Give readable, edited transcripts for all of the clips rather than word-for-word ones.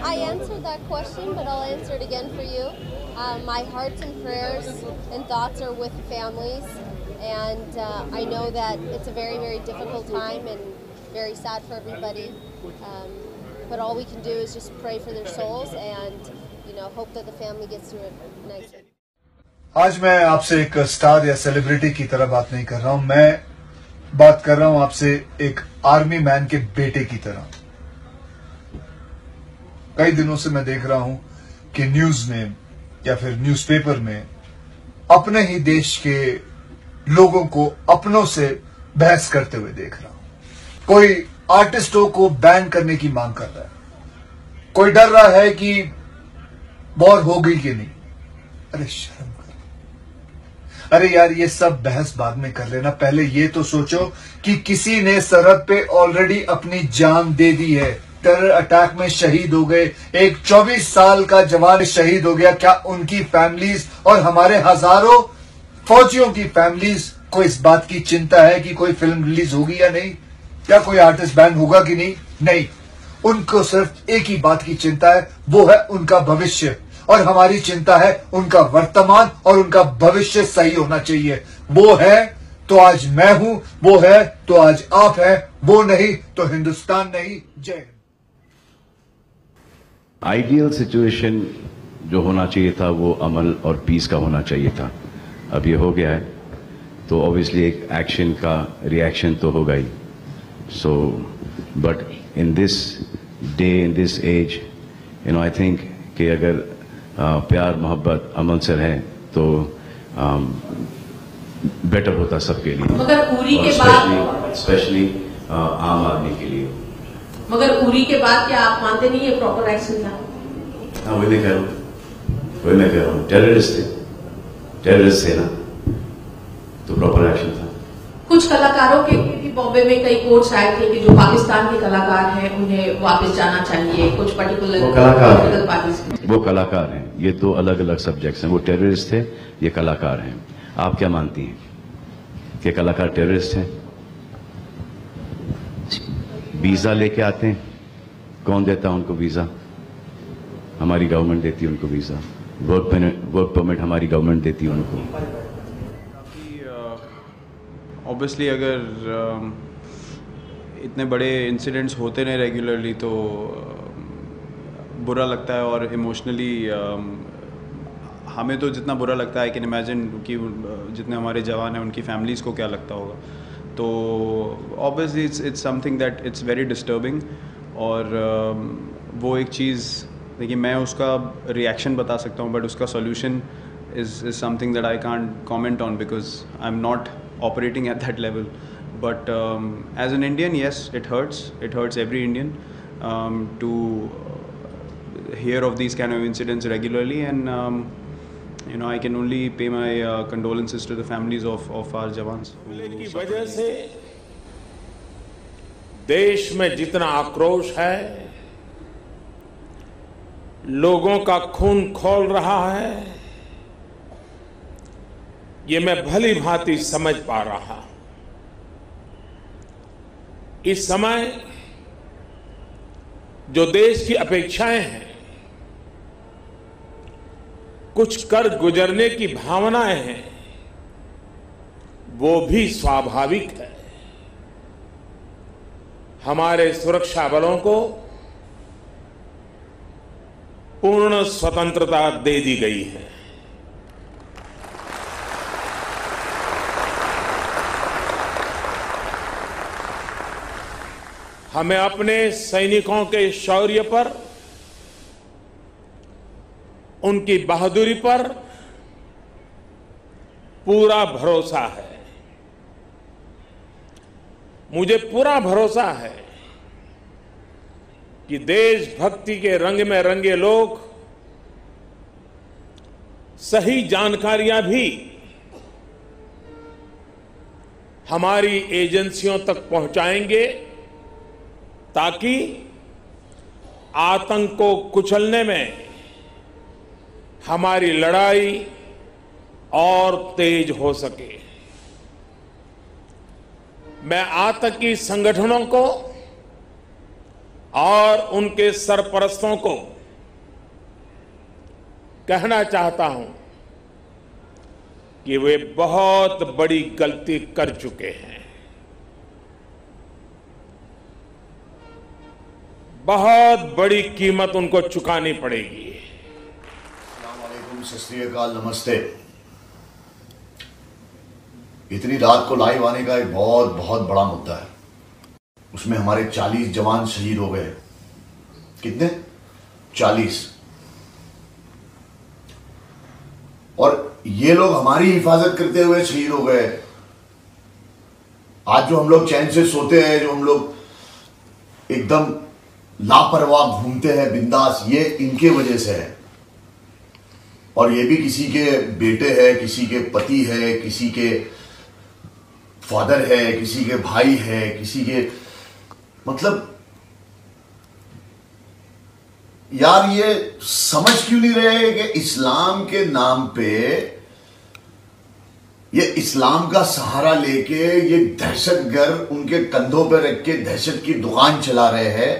I answered that question, but I'll answer it again for you. My hearts and prayers and thoughts are with families, and I know that it's a very, very difficult time and very sad for everybody. But all we can do is just pray for their souls and, hope that the family gets through it nicely. आज मैं आपसे एक star या celebrity की तरह बात नहीं कर रहा हूं, मैं बात कर रहा हूं आपसे एक आर्मी मैन के बेटे की तरह। कई दिनों से मैं देख रहा हूं कि न्यूज में या फिर न्यूज़पेपर में अपने ही देश के लोगों को अपनों से बहस करते हुए देख रहा हूं। कोई आर्टिस्टों को बैन करने की मांग कर रहा है, कोई डर रहा है कि वॉर होगी कि नहीं। अरे शर्म कर। अरे यार, ये सब बहस बाद में कर लेना, पहले ये तो सोचो कि किसी ने सरहद पे ऑलरेडी अपनी जान दे दी है, टेरर अटैक में शहीद हो गए, एक 24 साल का जवान शहीद हो गया। क्या उनकी फैमिलीज और हमारे हजारों फौजियों की फैमिलीज को इस बात की चिंता है कि कोई फिल्म रिलीज होगी या नहीं, क्या कोई आर्टिस्ट बैन होगा कि नहीं? नहीं, उनको सिर्फ एक ही बात की चिंता है, वो है उनका भविष्य। और हमारी चिंता है उनका वर्तमान और उनका भविष्य सही होना चाहिए। वो है तो आज मैं हूं, वो है तो आज आप हैं, वो नहीं तो हिंदुस्तान नहीं। जय हिंद। आइडियल सिचुएशन जो होना चाहिए था वो अमल और पीस का होना चाहिए था। अब ये हो गया है तो ऑब्वियसली एक एक्शन का रिएक्शन तो होगा ही। So but in this day, in this age, I think कि अगर प्यार मोहब्बत अमल से है तो बेटर होता सबके लिए, मगर उरी के बाद स्पेशली आम आदमी के लिए। मगर उरी के बाद क्या आप मानते नहीं है प्रॉपर एक्शन था? हाँ, वही मैं कह रहा हूँ, टेररिस्ट थे ना, तो प्रॉपर एक्शन था। कुछ कलाकारों के बॉम्बे में कई कोर्ट्स आए थे कि जो पाकिस्तान के कलाकार हैं उन्हें वापस जाना चाहिए, कुछ पर्टिकुलर वो कलाकार हैं। ये दो अलग अलग सब्जेक्ट्स हैं। वो टेररिस्ट थे, ये कलाकार हैं। आप क्या मानती हैं कि कलाकार टेररिस्ट हैं? वीजा लेके आते हैं, कौन देता है उनको वीजा? हमारी गवर्नमेंट देती है उनको वीजा। वर्क परमिट हमारी गवर्नमेंट देती है उनको। ऑब्वियसली अगर इतने बड़े इंसिडेंट्स होते नहीं रेगुलरली तो बुरा लगता है। और इमोशनली हमें तो जितना बुरा लगता है, आई कैन इमेजिन कि जितने हमारे जवान हैं उनकी फैमिलीज़ को क्या लगता होगा। तो obviously it's something that it's very disturbing. और वो एक चीज़, देखिए, मैं उसका रिएक्शन बता सकता हूँ बट उसका solution is something that I can't comment on because I am not operating at that level. But as an Indian, yes, it hurts every Indian to hear of these kind of incidents regularly. And I can only pay my condolences to the families of our jawans. की वजह से देश में जितना आक्रोश है, लोगों का खून खौल रहा है, ये मैं भली भांति समझ पा रहा। इस समय जो देश की अपेक्षाएं हैं, कुछ कर गुजरने की भावनाएं हैं, वो भी स्वाभाविक है। हमारे सुरक्षा बलों को पूर्ण स्वतंत्रता दे दी गई है। हमें अपने सैनिकों के शौर्य पर, उनकी बहादुरी पर पूरा भरोसा है। मुझे पूरा भरोसा है कि देशभक्ति के रंग में रंगे लोग सही जानकारियां भी हमारी एजेंसियों तक पहुंचाएंगे ताकि आतंक को कुचलने में हमारी लड़ाई और तेज हो सके। मैं आतंकी संगठनों को और उनके सरपरस्तों को कहना चाहता हूं कि वे बहुत बड़ी गलती कर चुके हैं। बहुत बड़ी कीमत उनको चुकानी पड़ेगी। अस्सलाम वालेकुम, सत श्री अकाल, नमस्ते। इतनी रात को लाइव आने का एक बहुत बड़ा मुद्दा है। उसमें हमारे 40 जवान शहीद हो गए। कितने? 40। और ये लोग हमारी हिफाजत करते हुए शहीद हो गए। आज जो हम लोग चैन से सोते हैं, जो हम लोग एकदम लापरवाह घूमते हैं बिंदास, ये इनके वजह से है। और ये भी किसी के बेटे हैं, किसी के पति है, किसी के फादर है, किसी के भाई है, किसी के, मतलब यार ये समझ क्यों नहीं रहे कि इस्लाम के नाम पे, ये इस्लाम का सहारा लेके ये दहशतगर्द उनके कंधों पे रख के दहशत की दुकान चला रहे हैं।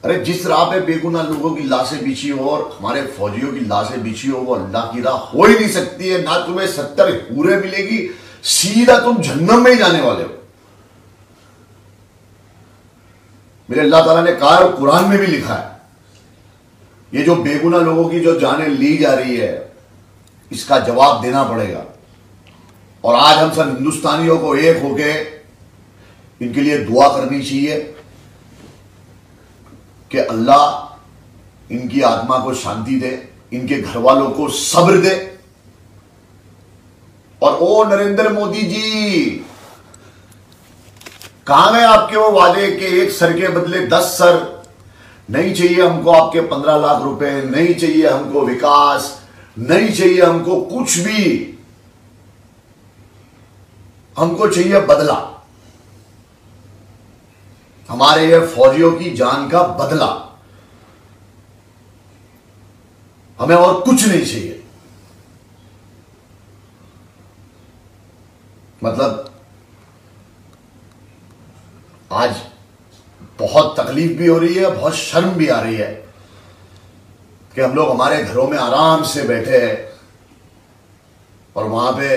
अरे जिस राह पे बेगुनाह लोगों की लाशें बिछी हो और हमारे फौजियों की लाशें बिछी हो, वो अल्लाह की राह हो ही नहीं सकती है। ना तुम्हें 70 हूरें मिलेगी, सीधा तुम जहन्नम में ही जाने वाले हो। मेरे अल्लाह ताला ने कहा और कुरान में भी लिखा है, ये जो बेगुनाह लोगों की जो जानें ली जा रही है, इसका जवाब देना पड़ेगा। और आज हम सब हिंदुस्तानियों को एक होके इनके लिए दुआ करनी चाहिए कि अल्लाह इनकी आत्मा को शांति दे, इनके घर वालों को सब्र दे। और ओ नरेंद्र मोदी जी, कहां गए आपके वो वादे के एक सर के बदले 10 सर? नहीं चाहिए हमको आपके 15 लाख रुपए, नहीं चाहिए हमको विकास, नहीं चाहिए हमको कुछ भी, हमको चाहिए बदला। हमारे ये फौजियों की जान का बदला, हमें और कुछ नहीं चाहिए। मतलब आज बहुत तकलीफ भी हो रही है, बहुत शर्म भी आ रही है कि हम लोग हमारे घरों में आराम से बैठे हैं और वहां पे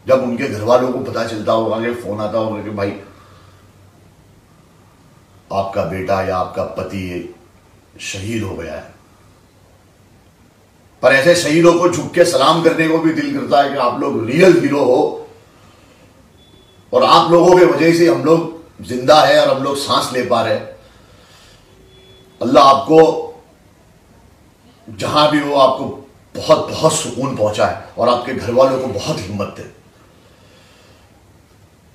जब उनके घर वालों को पता चलता होगा कि फोन आता होगा कि भाई आपका बेटा या आपका पति शहीद हो गया है। पर ऐसे शहीदों को झुक के सलाम करने को भी दिल करता है कि आप लोग रियल हीरो हो और आप लोगों की वजह से हम लोग जिंदा है और हम लोग सांस ले पा रहे हैं। अल्लाह आपको जहां भी हो, आपको बहुत बहुत सुकून पहुंचाए और आपके घर वालों को बहुत हिम्मत दे।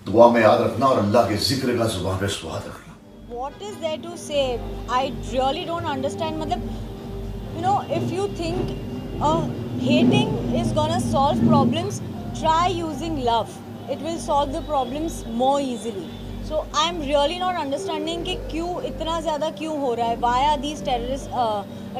दुआ में याद रखना और अल्लाह के जिक्र का जुबान पे स्वाद रखना। What is there to say? I really don't understand. मतलब, you know, if you think hating is gonna solve problems, try using love. It will solve the problems more easily. So I'm really not understanding कि क्यों इतना ज़्यादा क्यों हो रहा है? Why are these terrorist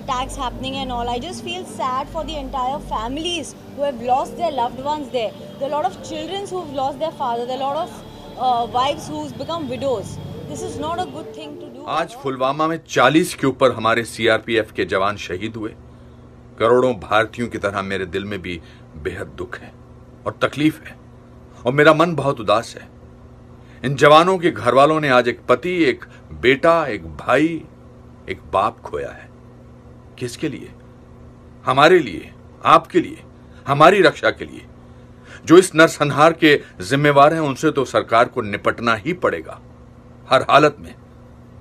attacks happening and all? I just feel sad for the entire families who have lost their loved ones there. There are a lot of children who've lost their father. There are a lot of wives who's become widows. This is not a good thing to do. आज पुलवामा में 40 के ऊपर हमारे CRPF के जवान शहीद हुए। करोड़ों भारतीयों की तरह मेरे दिल में भी बेहद दुख है और तकलीफ है और मेरा मन बहुत उदास है। इन जवानों के घर वालों ने आज एक पति, एक बेटा, एक भाई, एक बाप खोया है। किसके लिए? हमारे लिए, आपके लिए, हमारी रक्षा के लिए। जो इस नरसंहार के जिम्मेवार हैं उनसे तो सरकार को निपटना ही पड़ेगा हर हालत में।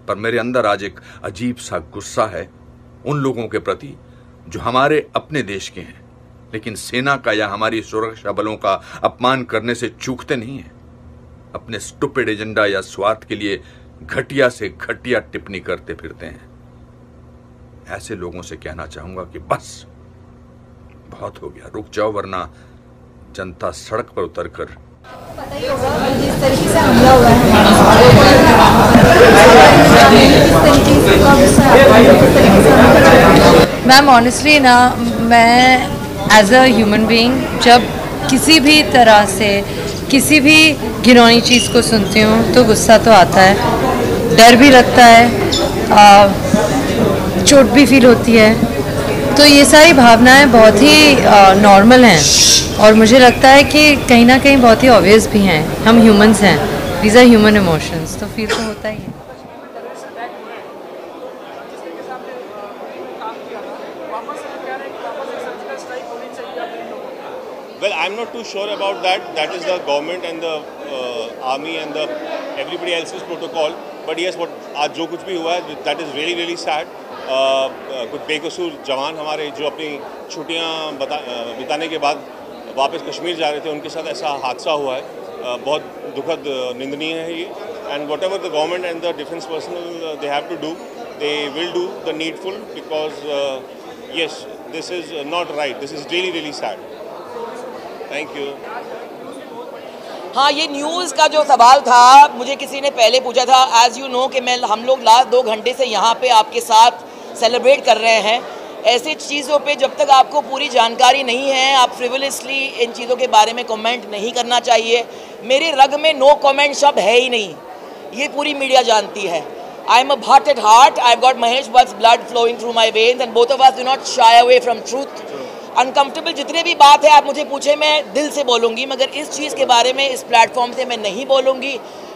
पर मेरे अंदर आज एक अजीब सा गुस्सा है उन लोगों के प्रति जो हमारे अपने देश के हैं लेकिन सेना का या हमारी सुरक्षा बलों का अपमान करने से चूकते नहीं हैं। अपने स्टूपिड एजेंडा या स्वार्थ के लिए घटिया से घटिया टिप्पणी करते फिरते हैं। ऐसे लोगों से कहना चाहूंगा कि बस बहुत हो गया, रुक जाओ, वरना जनता सड़क पर उतरकर पता ही होगा जिस तरीके से हमला हुआ है। मैम ऑनेस्टली ना, मैं एज अ ह्यूमन बीइंग जब किसी भी तरह से किसी भी घिनौनी चीज़ को सुनती हूँ तो गुस्सा तो आता है, डर भी लगता है, चोट भी फील होती है। तो ये सारी भावनाएं बहुत ही नॉर्मल हैं और मुझे लगता है कि कहीं ना कहीं बहुत ही ऑब्वियस भी हैं। हम ह्यूमंस हैं, दीज आर ह्यूमन इमोशंस, तो फील तो होता ही है। Well, I'm not too sure about that. That is the government and the army and the everybody else's protocol. But yes, what आज जो कुछ भी हुआ है, that is really really sad. कुछ बेकसूर जवान हमारे जो अपनी छुट्टियां बिताने के बाद वापस कश्मीर जा रहे थे, उनके साथ ऐसा हादसा हुआ है। बहुत दुखद निंदनीय है ये। And whatever the government and the defense personnel they have to do, they will do the needful because yes, this is not right. This is really really sad. Thank you. हाँ, ये न्यूज़ का जो सवाल था मुझे किसी ने पहले पूछा था। एज यू नो कि हम लोग लास्ट 2 घंटे से यहाँ पे आपके साथ सेलिब्रेट कर रहे हैं। ऐसी चीज़ों पे जब तक आपको पूरी जानकारी नहीं है, आप फ्रिवलसली इन चीज़ों के बारे में कमेंट नहीं करना चाहिए। मेरे रग में नो कमेंट शब्द है ही नहीं, ये पूरी मीडिया जानती है। I am a Bhatt at heart. I've got Mahesh Bhatt's blood flowing through my veins and both of us do not shy away from truth. Uncomfortable जितने भी बात है आप मुझे पूछे, मैं दिल से बोलूँगी, मगर इस चीज़ के बारे में इस प्लेटफॉर्म से मैं नहीं बोलूँगी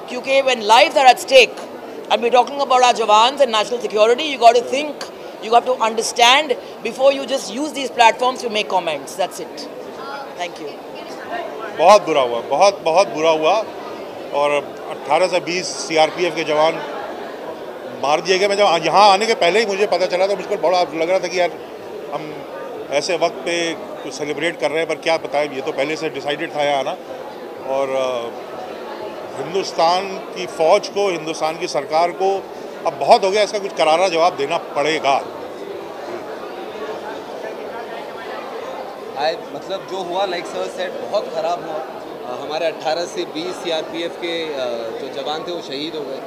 क्योंकि when lives are at stake and we talking about our jawans and national security, you got to think, you have to understand before you just use these platforms to make comments. That's it. Thank you. बहुत बुरा हुआ, बहुत बहुत बुरा हुआ और 18 से 20 CRPF के जवान मार दिए गए। मैं जब यहाँ आने के पहले ही मुझे पता चला तो मुझको बड़ा लग रहा था कि यार हम ऐसे वक्त पे कुछ सेलिब्रेट कर रहे हैं, पर क्या बताएं, ये तो पहले से डिसाइडेड था यहाँ आना। और हिंदुस्तान की फ़ौज को, हिंदुस्तान की सरकार को अब बहुत हो गया, इसका कुछ करारा जवाब देना पड़ेगा। मतलब जो हुआ, लाइक सर सेड, बहुत ख़राब हुआ। हमारे 18 से 20 CRPF के जो जवान थे वो शहीद हो गए।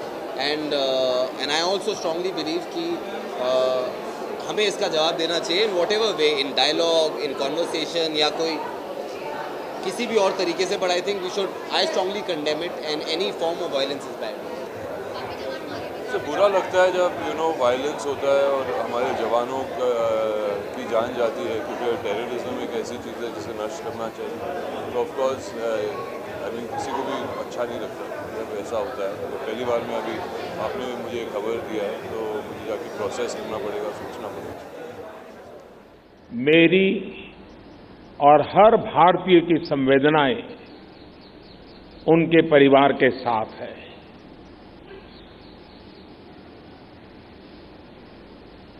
And I also strongly believe कि हमें इसका जवाब देना चाहिए in whatever way, in dialogue, in conversation या कोई किसी भी और तरीके से। But I think we should, I strongly condemn it and any form of violence is bad. तो बुरा लगता है जब वायलेंस होता है और हमारे जवानों की जान जाती है, क्योंकि टेररिज्म एक ऐसी चीज़ है जिसे नष्ट करना चाहिए। तो ऑफकोर्स आई मीन किसी को भी अच्छा नहीं लगता जब ऐसा होता है। तो पहली बार में अभी आपने मुझे खबर दिया है तो मुझे जाके प्रोसेस करना पड़ेगा, सोचना पड़ेगा। मेरी और हर भारतीय की संवेदनाएं उनके परिवार के साथ है।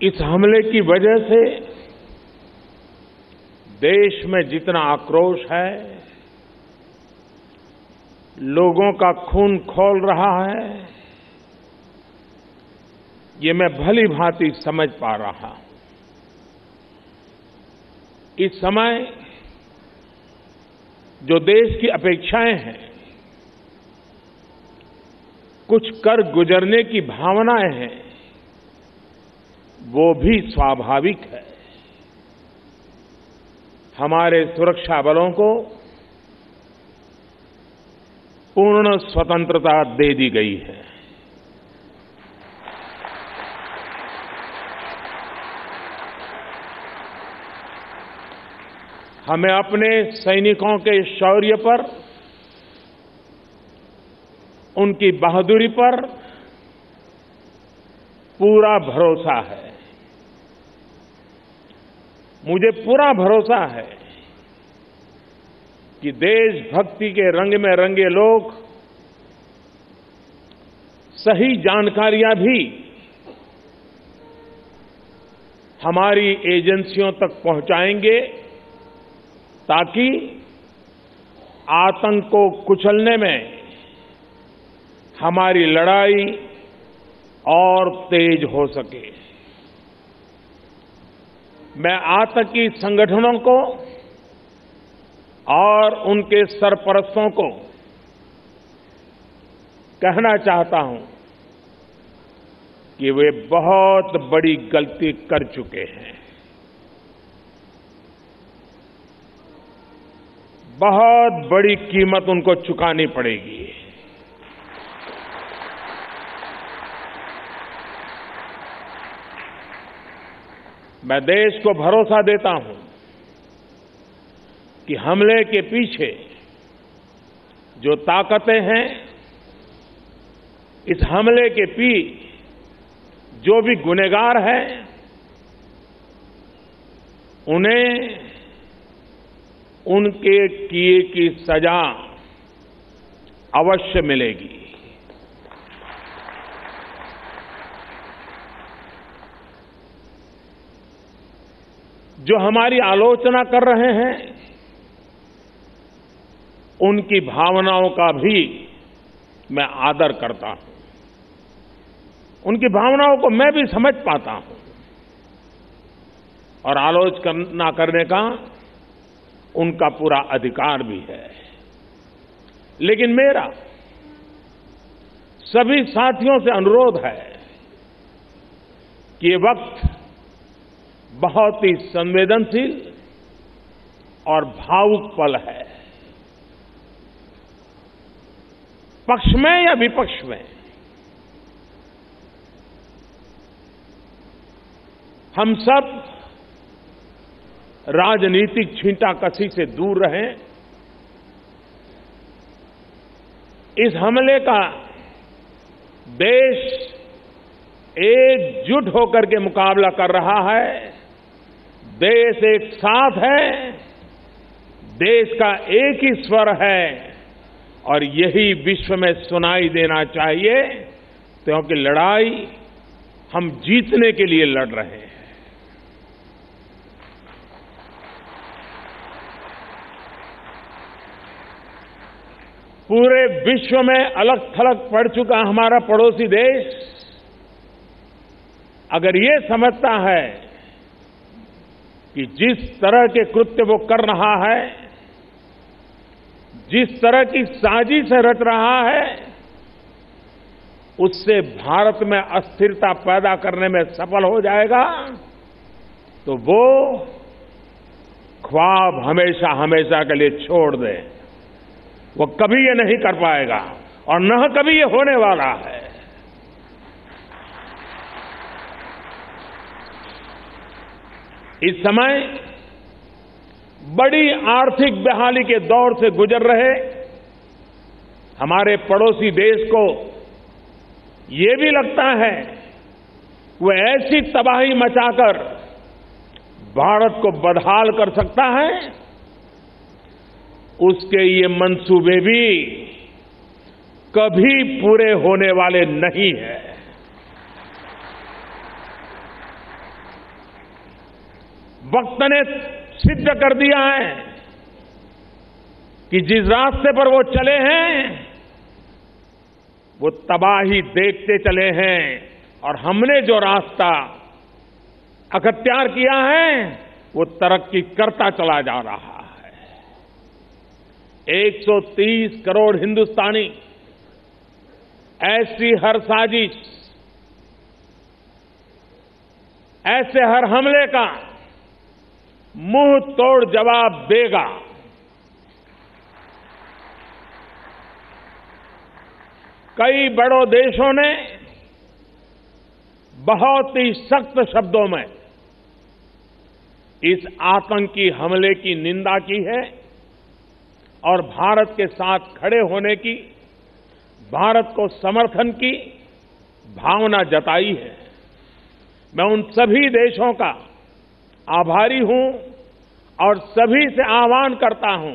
इस हमले की वजह से देश में जितना आक्रोश है, लोगों का खून खौल रहा है, ये मैं भली भांति समझ पा रहा हूं। इस समय जो देश की अपेक्षाएं हैं, कुछ कर गुजरने की भावनाएं हैं, वो भी स्वाभाविक है। हमारे सुरक्षा बलों को पूर्ण स्वतंत्रता दे दी गई है। हमें अपने सैनिकों के शौर्य पर, उनकी बहादुरी पर पूरा भरोसा है। मुझे पूरा भरोसा है कि देशभक्ति के रंग में रंगे लोग सही जानकारियां भी हमारी एजेंसियों तक पहुंचाएंगे ताकि आतंक को कुचलने में हमारी लड़ाई और तेज हो सके। मैं आतंकी संगठनों को और उनके सरपरस्तों को कहना चाहता हूं कि वे बहुत बड़ी गलती कर चुके हैं। बहुत बड़ी कीमत उनको चुकानी पड़ेगी। मैं देश को भरोसा देता हूं कि हमले के पीछे जो ताकतें हैं, इस हमले के पीछे जो भी गुनहगार हैं, उन्हें उनके किए की सजा अवश्य मिलेगी। जो हमारी आलोचना कर रहे हैं, उनकी भावनाओं का भी मैं आदर करता हूं। उनकी भावनाओं को मैं भी समझ पाता हूं और आलोचना करने का उनका पूरा अधिकार भी है। लेकिन मेरा सभी साथियों से अनुरोध है कि ये वक्त बहुत ही संवेदनशील और भावुक पल है। पक्ष में या विपक्ष में, हम सब राजनीतिक छींटाकशी से दूर रहें। इस हमले का देश एकजुट होकर के मुकाबला कर रहा है। देश एक साथ है, देश का एक ही स्वर है और यही विश्व में सुनाई देना चाहिए, क्योंकि लड़ाई हम जीतने के लिए लड़ रहे हैं। पूरे विश्व में अलग थलग पड़ चुका हमारा पड़ोसी देश अगर ये समझता है कि जिस तरह के कृत्य वो कर रहा है, जिस तरह की साजिश रच रहा है, उससे भारत में अस्थिरता पैदा करने में सफल हो जाएगा, तो वो ख्वाब हमेशा हमेशा के लिए छोड़ दे। वो कभी ये नहीं कर पाएगा और न कभी ये होने वाला है। इस समय बड़ी आर्थिक बहाली के दौर से गुजर रहे हमारे पड़ोसी देश को ये भी लगता है वो ऐसी तबाही मचाकर भारत को बदहाल कर सकता है, उसके ये मंसूबे भी कभी पूरे होने वाले नहीं हैं। वक्त ने सिद्ध कर दिया है कि जिस रास्ते पर वो चले हैं वो तबाही देखते चले हैं और हमने जो रास्ता अख्तियार किया है वो तरक्की करता चला जा रहा है। 130 करोड़ हिंदुस्तानी ऐसी हर साजिश, ऐसे हर हमले का मुंह तोड़ जवाब देगा। कई बड़ों देशों ने बहुत ही सख्त शब्दों में इस आतंकी हमले की निंदा की है और भारत के साथ खड़े होने की, भारत को समर्थन की भावना जताई है। मैं उन सभी देशों का आभारी हूं और सभी से आह्वान करता हूं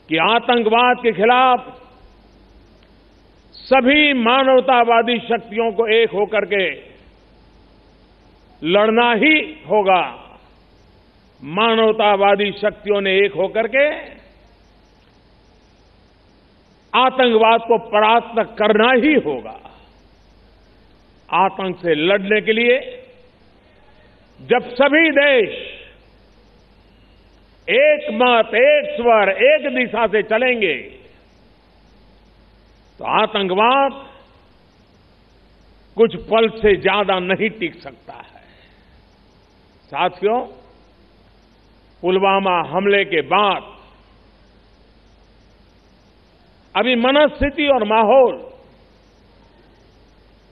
कि आतंकवाद के खिलाफ सभी मानवतावादी शक्तियों को एक होकर के लड़ना ही होगा। मानवतावादी शक्तियों ने एक होकर के आतंकवाद को परास्त करना ही होगा। आतंक से लड़ने के लिए जब सभी देश एक मत, एक स्वर, एक दिशा से चलेंगे तो आतंकवाद कुछ पल से ज्यादा नहीं टिक सकता है। साथियों, पुलवामा हमले के बाद अभी मनस्थिति और माहौल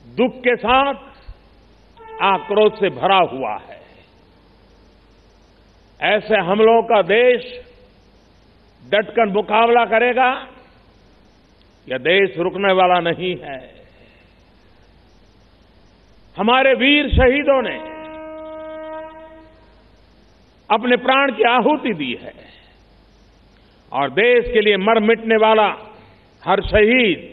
दुख के साथ आक्रोश से भरा हुआ है। ऐसे हमलों का देश डटकर मुकाबला करेगा। यह देश रुकने वाला नहीं है। हमारे वीर शहीदों ने अपने प्राण की आहुति दी है और देश के लिए मर मिटने वाला हर शहीद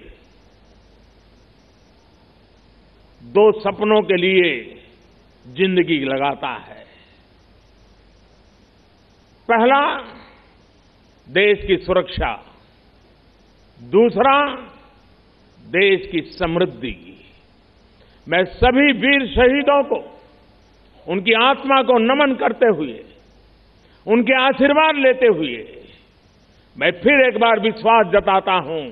दो सपनों के लिए जिंदगी लगाता है। पहला, देश की सुरक्षा, दूसरा, देश की समृद्धि। मैं सभी वीर शहीदों को उनकी आत्मा को नमन करते हुए, उनके आशीर्वाद लेते हुए मैं फिर एक बार विश्वास जताता हूं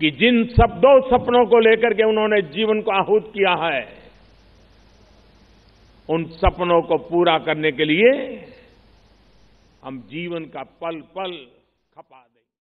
कि जिन दो सपनों को लेकर के उन्होंने जीवन को आहूत किया है, उन सपनों को पूरा करने के लिए हम जीवन का पल पल खपा दें।